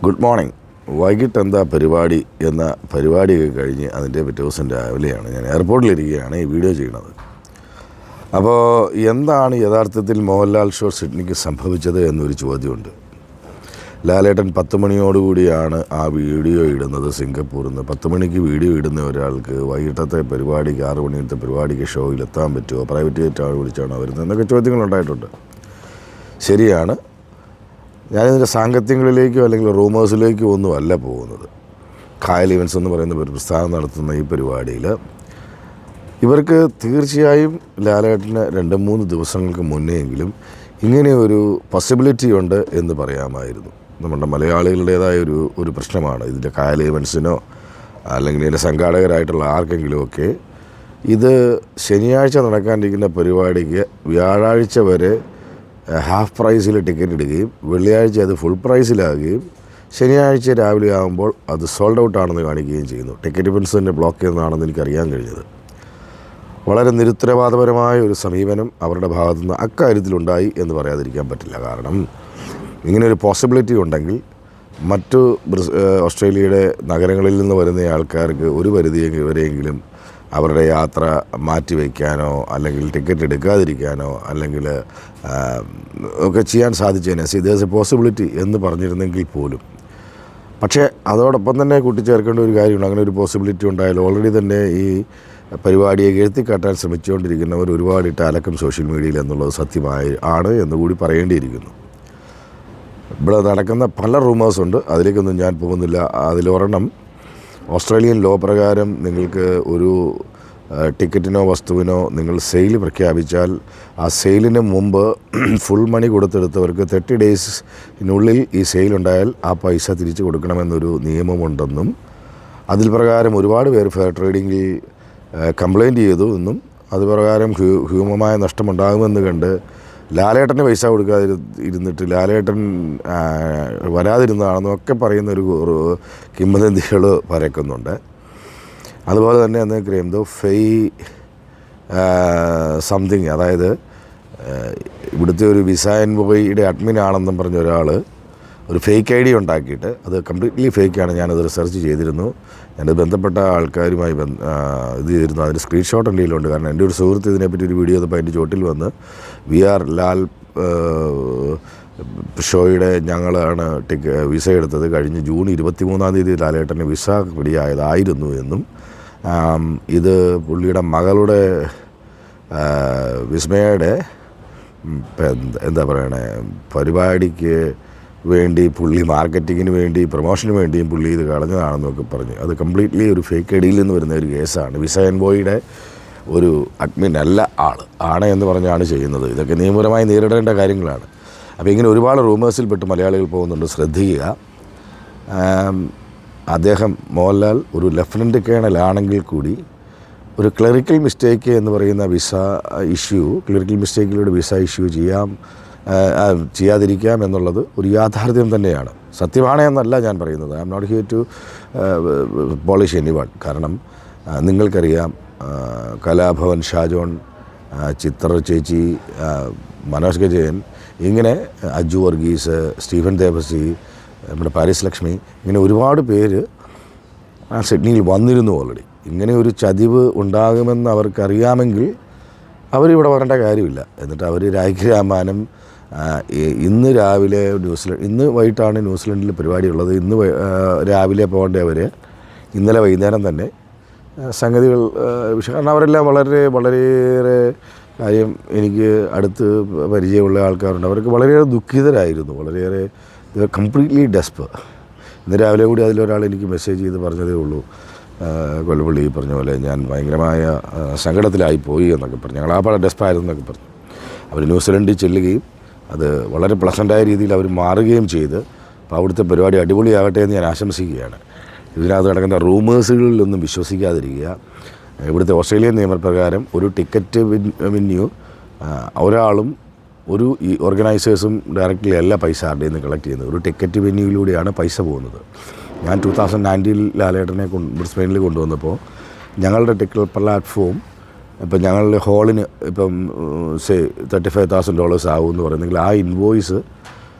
Good morning. വൈകിട്ട് എന്താ പരിപാടി എന്ന പരിപാടിയൊക്കെ കഴിഞ്ഞ് അതിൻ്റെ പിറ്റേ ദിവസം രാവിലെയാണ് ഞാൻ എയർപോർട്ടിലിരിക്കുകയാണ് ഈ വീഡിയോ ചെയ്യുന്നത്. അപ്പോൾ എന്താണ് യഥാർത്ഥത്തിൽ മോഹൻലാൽ ഷോ സിഡ്നിക്ക് സംഭവിച്ചത് എന്നൊരു ചോദ്യമുണ്ട്. ലാലേട്ടൻ 10 മണിയോടുകൂടിയാണ് ആ വീഡിയോ ഇടുന്നത് സിംഗപ്പൂരിൽ നിന്ന്. 10 മണിക്ക് വീഡിയോ ഇടുന്ന ഒരാൾക്ക് വൈകിട്ടത്തെ പരിപാടിക്ക് 6 മണിയത്തെ പരിപാടിക്ക് ഷോയിലെത്താൻ പറ്റുമോ? പ്രൈവറ്റ് ജെറ്റാണ് വിളിച്ചാണോ വരുന്നത് എന്നൊക്കെ ചോദ്യങ്ങളുണ്ടായിട്ടുണ്ട്. ശരിയാണ്. ഞാനിതിൻ്റെ സാങ്കത്യങ്ങളിലേക്കോ അല്ലെങ്കിൽ റൂമേഴ്സിലേക്കോ ഒന്നും അല്ല പോകുന്നത്. കായൽ ഇവൻസ് എന്ന് പറയുന്ന ഒരു പ്രസ്ഥാനം നടത്തുന്ന ഈ പരിപാടിയിൽ ഇവർക്ക് തീർച്ചയായും ലാലേട്ടന് 2-3 ദിവസങ്ങൾക്ക് മുന്നെയെങ്കിലും ഇങ്ങനെ ഒരു പോസിബിലിറ്റി ഉണ്ട് എന്ന് പറയാമായിരുന്നു. നമ്മുടെ മലയാളികളുടേതായ ഒരു പ്രശ്നമാണ് ഇതിൻ്റെ കായൽ ഇവൻസിനോ അല്ലെങ്കിൽ ഇതിൻ്റെ സംഘാടകരായിട്ടുള്ള ആർക്കെങ്കിലുമൊക്കെ ഇത് ശനിയാഴ്ച നടക്കാനിരിക്കുന്ന പരിപാടിക്ക് വ്യാഴാഴ്ച വരെ ഹാഫ് പ്രൈസിൽ ടിക്കറ്റ് ഇടുകയും വെള്ളിയാഴ്ച അത് ഫുൾ പ്രൈസിലാകുകയും ശനിയാഴ്ച രാവിലെ ആകുമ്പോൾ അത് സോൾഡ് ഔട്ട് ആണെന്ന് കാണിക്കുകയും ചെയ്യുന്നു. ടിക്കറ്റ് ഇവൻസ് തന്നെ ബ്ലോക്ക് ചെയ്യുന്നതാണെന്ന് എനിക്കറിയാൻ കഴിഞ്ഞത്. വളരെ നിരുത്തരവാദപരമായ ഒരു സമീപനം അവരുടെ ഭാഗത്തുനിന്ന് അക്കാര്യത്തിലുണ്ടായി എന്ന് പറയാതിരിക്കാൻ പറ്റില്ല. കാരണം ഇങ്ങനെയൊരു പോസിബിലിറ്റി ഉണ്ടെങ്കിൽ മറ്റു ഓസ്ട്രേലിയയുടെ നഗരങ്ങളിൽ നിന്ന് വരുന്ന ആൾക്കാർക്ക് ഒരു പരിധി വരെയെങ്കിലും അവരുടെ യാത്ര മാറ്റിവെക്കാനോ അല്ലെങ്കിൽ ടിക്കറ്റ് എടുക്കാതിരിക്കാനോ അല്ലെങ്കിൽ ഒക്കെ ചെയ്യാൻ സാധിച്ചേനെ. ഇതേഴ്സ് എ പോസിബിലിറ്റി എന്ന് പറഞ്ഞിരുന്നെങ്കിൽ പോലും. പക്ഷേ അതോടൊപ്പം തന്നെ കൂട്ടിച്ചേർക്കേണ്ട ഒരു കാര്യമുണ്ട്. അങ്ങനെ ഒരു പോസിബിലിറ്റി ഉണ്ടായാലും ഓൾറെഡി തന്നെ ഈ പരിപാടിയെ എഴുത്തിക്കാട്ടാൻ ശ്രമിച്ചുകൊണ്ടിരിക്കുന്നവർ ഒരുപാടിട്ട് അലക്കം സോഷ്യൽ മീഡിയയിൽ എന്നുള്ളത് സത്യമായി ആണ് എന്നുകൂടി പറയേണ്ടിയിരിക്കുന്നു. ഇവിടെ നടക്കുന്ന പല റൂമേഴ്സുണ്ട്, അതിലേക്കൊന്നും ഞാൻ പോകുന്നില്ല. അതിലൊരെണ്ണം ഓസ്ട്രേലിയൻ ലോ പ്രകാരം നിങ്ങൾക്ക് ഒരു ടിക്കറ്റിനോ വസ്തുവിനോ നിങ്ങൾ സെയിൽ പ്രഖ്യാപിച്ചാൽ ആ സെയിലിന് മുമ്പ് ഫുൾ മണി കൊടുത്തെടുത്തവർക്ക് 30 ഡേയ്സിനുള്ളിൽ ഈ സെയിലുണ്ടായാൽ ആ പൈസ തിരിച്ചു കൊടുക്കണമെന്നൊരു നിയമമുണ്ടെന്നും അതിൽ പ്രകാരം ഒരുപാട് പേർ ഫെയർ ട്രേഡിങ്ങിൽ കംപ്ലയിൻ്റ് ചെയ്തു എന്നും അത് പ്രകാരം ഹ്യൂമമായ നഷ്ടമുണ്ടാകുമെന്ന് കണ്ട് ലാലേട്ടന് പൈസ കൊടുക്കാതിരുന്നിട്ട് ലാലേട്ടൻ വരാതിരുന്നതാണെന്നും ഒക്കെ പറയുന്നൊരു കിംവദന്തികൾ പരക്കുന്നുണ്ട്. അതുപോലെ തന്നെ അന്ന് എന്തോ സംതിങ്, അതായത് ഇവിടുത്തെ ഒരു വിസ എൻവോയുടെ അഡ്മിൻ ആണെന്നും പറഞ്ഞ ഒരാൾ ഒരു ഫേക്ക് ID ഉണ്ടാക്കിയിട്ട്, അത് കംപ്ലീറ്റ്ലി ഫേക്കാണ്, ഞാനത് റിസർച്ച് ചെയ്തിരുന്നു, ഞാനത് ബന്ധപ്പെട്ട ആൾക്കാരുമായി ഇത് ചെയ്തിരുന്നു. അതിൻ്റെ സ്ക്രീൻഷോട്ട് എൻ്റെ കയ്യിലുണ്ട്. കാരണം എൻ്റെ ഒരു സുഹൃത്ത് ഇതിനെപ്പറ്റി ഒരു വീഡിയോ ചെയ്തപ്പോൾ അതിൻ്റെ ചോട്ടിൽ വന്ന് VR ലാൽ ഷോയുടെ ഞങ്ങളാണ് വിസ എടുത്തത്, കഴിഞ്ഞ് ജൂൺ 23-ാം തീയതി ലാലേട്ടന് വിസ റെഡിയായതായിരുന്നു എന്നും ഇത് പുള്ളിയുടെ മകളുടെ വിസ്മയയുടെ എന്താ പറയണേ പരിപാടിക്ക് വേണ്ടി പുള്ളി മാർക്കറ്റിങ്ങിന് വേണ്ടി പ്രൊമോഷന് വേണ്ടിയും പുള്ളി ഇത് കളഞ്ഞതാണെന്നൊക്കെ പറഞ്ഞ് അത് കംപ്ലീറ്റ്ലി ഒരു ഫേക്ക് ഐഡിയിൽ നിന്ന് വരുന്ന ഒരു കേസാണ്. വിസ എൻവോയുടെ ഒരു അഡ്മിൻ അല്ല ആണ് എന്ന് പറഞ്ഞാണ് ചെയ്യുന്നത്. ഇതൊക്കെ നിയമപരമായി നേരിടേണ്ട കാര്യങ്ങളാണ്. അപ്പോൾ ഇങ്ങനെ ഒരുപാട് റൂമേഴ്സിൽപ്പെട്ട് മലയാളികൾ പോകുന്നുണ്ട്, ശ്രദ്ധിക്കുക. അദ്ദേഹം മോഹൻലാൽ ഒരു ലഫ്റ്റനൻറ്റ് കേണൽ ആണെങ്കിൽ കൂടി ഒരു ക്ലറിക്കൽ മിസ്റ്റേക്ക് എന്ന് പറയുന്ന ക്ലറിക്കൽ മിസ്റ്റേക്കിലൂടെ വിസ ഇഷ്യൂ ചെയ്യാതിരിക്കാം എന്നുള്ളത് ഒരു യാഥാർത്ഥ്യം തന്നെയാണ്. സത്യമാണ് എന്നല്ല ഞാൻ പറയുന്നത്. I'm not here to polish anyone. കാരണം നിങ്ങൾക്കറിയാം, കലാഭവൻ ഷാജോൺ, ചിത്ര ചേച്ചി, മനോജ് ഗജയൻ, ഇങ്ങനെ അജു വർഗീസ്, സ്റ്റീഫൻ ദേവസി, നമ്മുടെ പാരീസ് ലക്ഷ്മി, ഇങ്ങനെ ഒരുപാട് പേര് സിഡ്നിയിൽ വന്നിരുന്നു ഓൾറെഡി. ഇങ്ങനെ ഒരു ചതിവ് ഉണ്ടാകുമെന്ന് അവർക്കറിയാമെങ്കിൽ അവരിവിടെ വരേണ്ട കാര്യമില്ല. എന്നിട്ട് അവർ രാജ്യരാമാനം ഇന്ന് രാവിലെ ഇന്ന് വൈകിട്ടാണ് ന്യൂസിലൻഡിൽ പരിപാടിയുള്ളത്. ഇന്ന് രാവിലെ പോകേണ്ടവർ ഇന്നലെ വൈകുന്നേരം തന്നെ സംഗതികൾ കാരണം അവരെല്ലാം വളരെയേറെ കാര്യം എനിക്ക് അടുത്ത് പരിചയമുള്ള ആൾക്കാരുണ്ട്. അവർക്ക് വളരെയേറെ ദുഃഖിതരായിരുന്നു, വളരെയേറെ കംപ്ലീറ്റ്ലി ഡെസ്പ്. ഇന്ന് രാവിലെ കൂടി അതിലൊരാൾ എനിക്ക് മെസ്സേജ് ചെയ്ത് പറഞ്ഞതേ ഉള്ളൂ, കൊല്ലപ്പള്ളി പറഞ്ഞ പോലെ ഞാൻ ഭയങ്കരമായ സങ്കടത്തിലായിപ്പോയി എന്നൊക്കെ പറഞ്ഞു. ഞങ്ങൾ ആ പല ഡെസ്പായിരുന്നു എന്നൊക്കെ പറഞ്ഞു. അവർ ന്യൂസിലൻഡിൽ ചെല്ലുകയും അത് വളരെ പ്ലസൻ്റായ രീതിയിൽ അവർ മാറുകയും ചെയ്ത് അപ്പോൾ അവിടുത്തെ പരിപാടി അടിപൊളിയാകട്ടെ എന്ന് ഞാൻ ആശംസിക്കുകയാണ്. ഇതിനകത്ത് നടക്കുന്ന റൂമേഴ്സുകളിലൊന്നും വിശ്വസിക്കാതിരിക്കുക. ഇവിടുത്തെ ഓസ്ട്രേലിയൻ നിയമപ്രകാരം ഒരു ടിക്കറ്റ് വെന്യൂ ഒരാളും ഈ ഓർഗനൈസേഴ്സും ഡയറക്റ്റ്ലി അല്ല പൈസ ആരുടെ നിന്ന് കളക്ട് ചെയ്യുന്നത്. ഒരു ടിക്കറ്റ് വെന്യൂയിലൂടെയാണ് പൈസ പോകുന്നത്. ഞാൻ 2019 ലാലേട്ടനെ ബ്രിസ്ബെയിനിൽ കൊണ്ടുവന്നപ്പോൾ ഞങ്ങളുടെ ടിക്കറ്റ് പ്ലാറ്റ്ഫോം ഇപ്പം ഞങ്ങളുടെ ഹോളിന് ഇപ്പം $35,000 ആകുമെന്ന് പറയുന്നെങ്കിൽ ആ ഇൻവോയ്സ്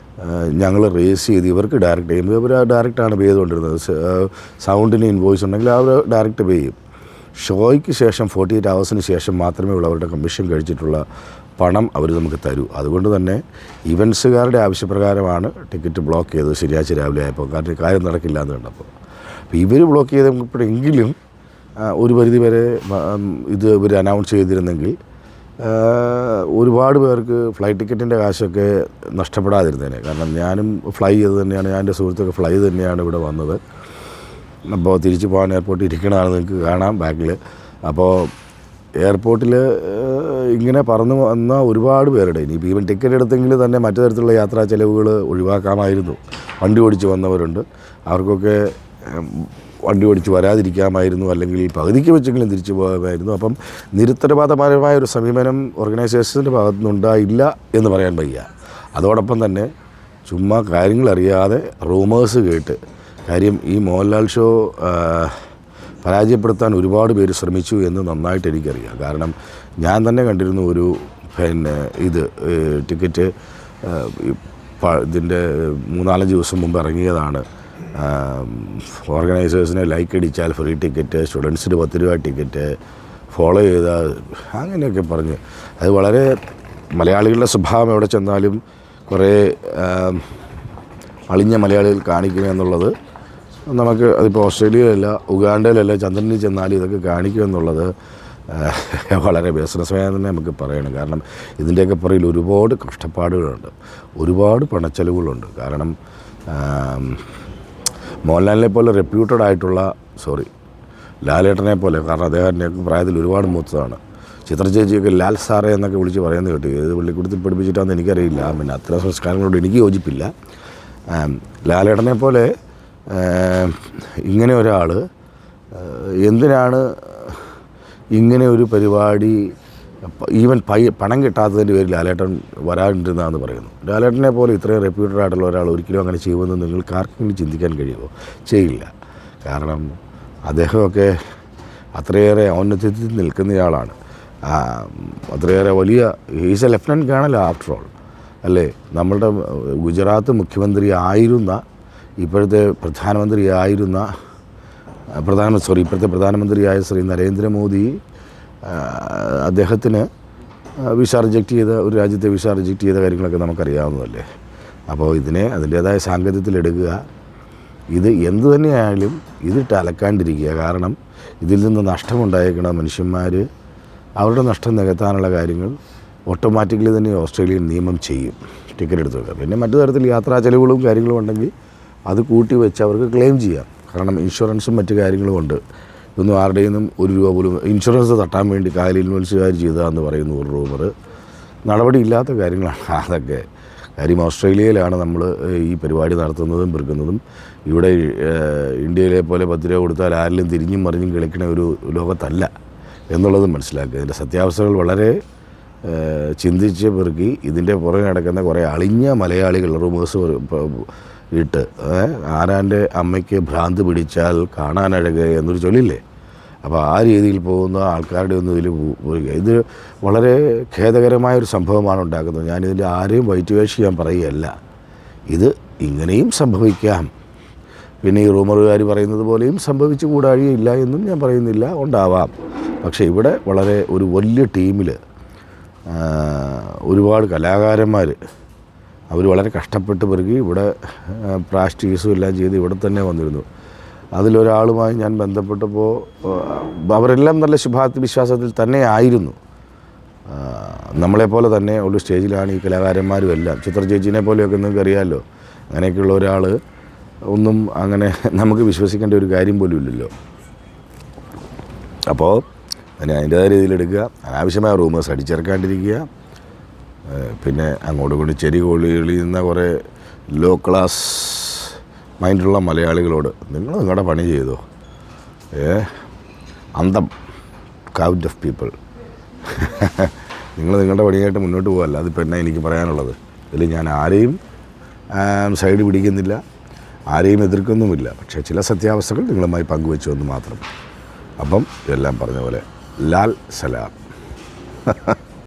ഞങ്ങൾ റേസ് ചെയ്ത് ഇവർക്ക് ഡയറക്റ്റ് ചെയ്യുമ്പോൾ ഇവർ ഡയറക്റ്റാണ് പേ ചെയ്തുകൊണ്ടിരുന്നത്. സൗണ്ടിന് ഇൻവോയ്സ് ഉണ്ടെങ്കിൽ അവർ ഡയറക്റ്റ് പേ ചെയ്യും. ഷോയ്ക്ക് ശേഷം 48 hours ശേഷം മാത്രമേ ഉള്ളൂ അവരുടെ കമ്മീഷൻ കഴിച്ചിട്ടുള്ള പണം അവർ നമുക്ക് തരൂ. അതുകൊണ്ട് തന്നെ ഇവൻസുകാരുടെ ആവശ്യപ്രകാരമാണ് ടിക്കറ്റ് ബ്ലോക്ക് ചെയ്തത് ശനിയാഴ്ച രാവിലെ ആയപ്പോൾ. കാരണം കാര്യം നടക്കില്ല എന്ന് കണ്ടപ്പോൾ. അപ്പോൾ ഇവർ ബ്ലോക്ക് ചെയ്തപ്പോഴെങ്കിലും ഒരു പരിധി വരെ ഇത് ഇവർ അനൗൺസ് ചെയ്തിരുന്നെങ്കിൽ ഒരുപാട് പേർക്ക് ഫ്ലൈറ്റ് ടിക്കറ്റിൻ്റെ കാശൊക്കെ നഷ്ടപ്പെടാതിരുന്നേനെ. കാരണം ഞാനും ഫ്ലൈ ചെയ്ത് തന്നെയാണ്, ഞാൻ എൻ്റെ സുഹൃത്തൊക്കെ ഫ്ലൈ തന്നെയാണ് ഇവിടെ വന്നത്. അപ്പോൾ തിരിച്ചു പോകാൻ എയർപോർട്ടിൽ ഇരിക്കണതാണ് നിങ്ങൾക്ക് കാണാം ബാക്കിൽ. അപ്പോൾ എയർപോർട്ടിൽ ഇങ്ങനെ പറന്ന് വന്ന ഒരുപാട് പേരുടെ ഇനിയിപ്പോൾ ഈവൻ ടിക്കറ്റ് എടുത്തെങ്കിൽ തന്നെ മറ്റു തരത്തിലുള്ള യാത്രാ ചിലവുകൾ ഒഴിവാക്കാമായിരുന്നു. വണ്ടി ഓടിച്ച് വന്നവരുണ്ട്, അവർക്കൊക്കെ വണ്ടി ഓടിച്ച് വരാതിരിക്കാമായിരുന്നു, അല്ലെങ്കിൽ പകുതിക്ക് വെച്ചെങ്കിലും തിരിച്ചു പോകാമായിരുന്നു. അപ്പം നിരുത്തരവാദപരമായ ഒരു സമീപനം ഓർഗനൈസേഷൻ്റെ ഭാഗത്തു നിന്നുണ്ടായില്ല എന്ന് പറയാൻ വയ്യ. അതോടൊപ്പം തന്നെ ചുമ്മാ കാര്യങ്ങളറിയാതെ റൂമേഴ്സ് കേട്ട്, കാര്യം ഈ മോഹൻലാൽ ഷോ പരാജയപ്പെടുത്താൻ ഒരുപാട് പേര് ശ്രമിച്ചു എന്ന് നന്നായിട്ട് എനിക്കറിയാം. കാരണം ഞാൻ തന്നെ കണ്ടിരുന്നു ഒരു ടിക്കറ്റ് ഇതിൻ്റെ 3-4 ദിവസം മുമ്പ് ഇറങ്ങിയതാണ്. ഓർഗനൈസേഴ്സിനെ ലൈക്ക് അടിച്ചാൽ ഫ്രീ ടിക്കറ്റ്, സ്റ്റുഡൻസിന് 10 രൂപ ടിക്കറ്റ്, ഫോളോ ചെയ്താൽ അങ്ങനെയൊക്കെ പറഞ്ഞ് അത് വളരെ മലയാളികളുടെ സ്വഭാവം എവിടെ ചെന്നാലും കുറേ അളിഞ്ഞ മലയാളികൾ കാണിക്കുക എന്നുള്ളത് നമുക്ക് അതിപ്പോൾ ഓസ്ട്രേലിയയിലല്ല ഉഗാണ്ടയിലല്ല ചന്ദ്രനിൽ ചെന്നാലും ഇതൊക്കെ കാണിക്കുമെന്നുള്ളത് വളരെ ബിസിനസ്സുമായി തന്നെ നമുക്ക് പറയണം. കാരണം ഇതിൻ്റെയൊക്കെ പുറകിൽ ഒരുപാട് കഷ്ടപ്പാടുകളുണ്ട്, ഒരുപാട് പണച്ചെലവുകളുണ്ട്. കാരണം മോഹൻലാലിനെ പോലെ റെപ്യൂട്ടഡ് ആയിട്ടുള്ള ലാലേട്ടനെ പോലെ, കാരണം അദ്ദേഹത്തിൻ്റെ പ്രായത്തിൽ ഒരുപാട് മൂത്തതാണ്. ചിത്ര ചേച്ചിയൊക്കെ ലാൽ സാറേ എന്നൊക്കെ വിളിച്ച് പറയുന്നത് കേട്ടു. ഏത് പള്ളിക്കൂടത്തിൽ പഠിപ്പിച്ചിട്ടാണെന്ന് എനിക്കറിയില്ല. പിന്നെ അത്തരം സംസ്കാരങ്ങളോട് എനിക്ക് യോജിപ്പില്ല. ലാലേട്ടനെ പോലെ ഇങ്ങനെ ഒരാൾ എന്തിനാണ് ഇങ്ങനെ ഒരു പരിപാടി ഈവൻ പണം കിട്ടാത്തതിൻ്റെ പേരിൽ ലാലേട്ടൻ വരാണ്ടിരുന്നതെന്ന് പറയുന്നു. ലാലേട്ടനെ പോലെ ഇത്രയും റെപ്യൂട്ടഡ് ആയിട്ടുള്ള ഒരാൾ ഒരിക്കലും അങ്ങനെ ചെയ്യുമെന്ന് നിങ്ങൾക്ക് ആർക്കെങ്കിലും ചിന്തിക്കാൻ കഴിയുമോ? ചെയ്യില്ല. കാരണം അദ്ദേഹമൊക്കെ അത്രയേറെ ഔന്നത്യത്തിൽ നിൽക്കുന്നയാളാണ്. അത്രയേറെ വലിയ is A lieutenant colonel after all, അല്ലേ? നമ്മളുടെ ഗുജറാത്ത് മുഖ്യമന്ത്രി ആയിരുന്ന ഇപ്പോഴത്തെ പ്രധാനമന്ത്രിയായ ശ്രീ നരേന്ദ്രമോദി അദ്ദേഹത്തിന് വിസ റിജക്റ്റ് ചെയ്ത ഒരു രാജ്യത്തെ വിസ റിജക്റ്റ് ചെയ്ത കാര്യങ്ങളൊക്കെ നമുക്കറിയാവുന്നതല്ലേ. അപ്പോൾ ഇതിനെ അതിൻ്റേതായ സാങ്കത്യത്തിലെടുക്കുക. ഇത് എന്തു തന്നെയായാലും ഇതിട്ട് അലക്കാണ്ടിരിക്കുക. കാരണം ഇതിൽ നിന്ന് നഷ്ടമുണ്ടായേക്കുന്ന മനുഷ്യന്മാർ അവരുടെ നഷ്ടം നികത്താനുള്ള കാര്യങ്ങൾ ഓട്ടോമാറ്റിക്കലി തന്നെ ഓസ്ട്രേലിയൻ നിയമം ചെയ്യും, ടിക്കറ്റ് എടുത്ത് വെക്കുക. പിന്നെ മറ്റു തരത്തിൽ യാത്രാ ചെലവുകളും കാര്യങ്ങളും ഉണ്ടെങ്കിൽ അത് കൂട്ടി വെച്ച് അവർക്ക് ക്ലെയിം ചെയ്യാം. കാരണം ഇൻഷുറൻസും മറ്റു കാര്യങ്ങളും ഉണ്ട്. ഇതൊന്നും ആരുടെയും നിന്നും 1 രൂപ പോലും ഇൻഷുറൻസ് തട്ടാൻ വേണ്ടി കായൽ ഇൻവെൻസുകാർ ചെയ്തതെന്ന് പറയുന്നു ഒരു റൂമർ. നടപടിയില്ലാത്ത കാര്യങ്ങളാണ് അതൊക്കെ. കാര്യം ഓസ്ട്രേലിയയിലാണ് നമ്മൾ ഈ പരിപാടി നടത്തുന്നതും പെറുക്കുന്നതും. ഇവിടെ ഇന്ത്യയിലെ പോലെ 10 രൂപ കൊടുത്താൽ ആരിലും തിരിഞ്ഞും മറിഞ്ഞും കളിക്കുന്ന ഒരു ലോകത്തല്ല എന്നുള്ളതും മനസ്സിലാക്കുക. ഇതിൻ്റെ സത്യാവസ്ഥകൾ വളരെ ചിന്തിച്ച് പെറുക്കി ഇതിൻ്റെ പുറകെ നടക്കുന്ന കുറേ അളിഞ്ഞ മലയാളികൾ റൂമേഴ്സ് ഇട്ട് ആരാൻ്റെ അമ്മയ്ക്ക് ഭ്രാന്ത് പിടിച്ചാൽ കാണാനഴക് എന്നൊരു ചൊല്ലില്ലേ. അപ്പോൾ ആ രീതിയിൽ പോകുന്ന ആൾക്കാരുടെ ഒന്നും ഇത് വളരെ ഖേദകരമായൊരു സംഭവമാണ് ഉണ്ടാക്കുന്നത്. ഞാനിതിൻ്റെ ആരെയും വൈറ്റുവേഷ് ചെയ്യാൻ പറയുകയല്ല. ഇത് ഇങ്ങനെയും സംഭവിക്കാം. പിന്നെ ഈ റൂമറുകാർ പറയുന്നത് പോലെയും സംഭവിച്ചു കൂടാഴിയില്ല എന്നും ഞാൻ പറയുന്നില്ല, ഉണ്ടാവാം. പക്ഷേ ഇവിടെ വളരെ ഒരു വലിയ ടീമിൽ ഒരുപാട് കലാകാരന്മാർ അവർ വളരെ കഷ്ടപ്പെട്ട് പെറുകി ഇവിടെ പ്രാക്ടീസും എല്ലാം ചെയ്ത് ഇവിടെ തന്നെ വന്നിരുന്നു. അതിലൊരാളുമായി ഞാൻ ബന്ധപ്പെട്ടപ്പോൾ അവരെല്ലാം നല്ല ശുഭാപ്തി വിശ്വാസത്തിൽ തന്നെ ആയിരുന്നു. നമ്മളെപ്പോലെ തന്നെ ഉള്ള സ്റ്റേജിലാണ് ഈ കലാകാരന്മാരും എല്ലാം. ചിത്ര ചേച്ചീനെ പോലെയൊക്കെ നിങ്ങൾക്ക് അറിയാമല്ലോ. അങ്ങനെയൊക്കെയുള്ള ഒരാൾ ഒന്നും അങ്ങനെ നമുക്ക് വിശ്വസിക്കേണ്ട ഒരു കാര്യം പോലും ഇല്ലല്ലോ. അപ്പോൾ അതിനെ അതിൻ്റേതായ രീതിയിലെടുക്കുക. അനാവശ്യമായ റൂമേഴ്സ് അടിച്ചിറക്കാണ്ടിരിക്കുക. പിന്നെ അങ്ങോട്ട് കൊണ്ട് ചെരി കൊള്ളിയുന്ന കുറേ ലോ ക്ലാസ് മൈൻഡുള്ള മലയാളികളോട് നിങ്ങളുടെ പണി ചെയ്തോ. അന്തം കൗണ്ട് ഓഫ് പീപ്പിൾ നിങ്ങളുടെ പണിയായിട്ട് മുന്നോട്ട് പോകല്ല. അതിപ്പോൾ എന്നാ എനിക്ക് പറയാനുള്ളത്? ഇതിൽ ഞാൻ ആരെയും സൈഡ് പിടിക്കുന്നില്ല, ആരെയും എതിർക്കുന്നുമില്ല. പക്ഷേ ചില സത്യാവസ്ഥകൾ നിങ്ങളുമായി പങ്കുവെച്ചു എന്ന് മാത്രം. അപ്പം എല്ലാം പറഞ്ഞ പോലെ ലാൽ സലാം.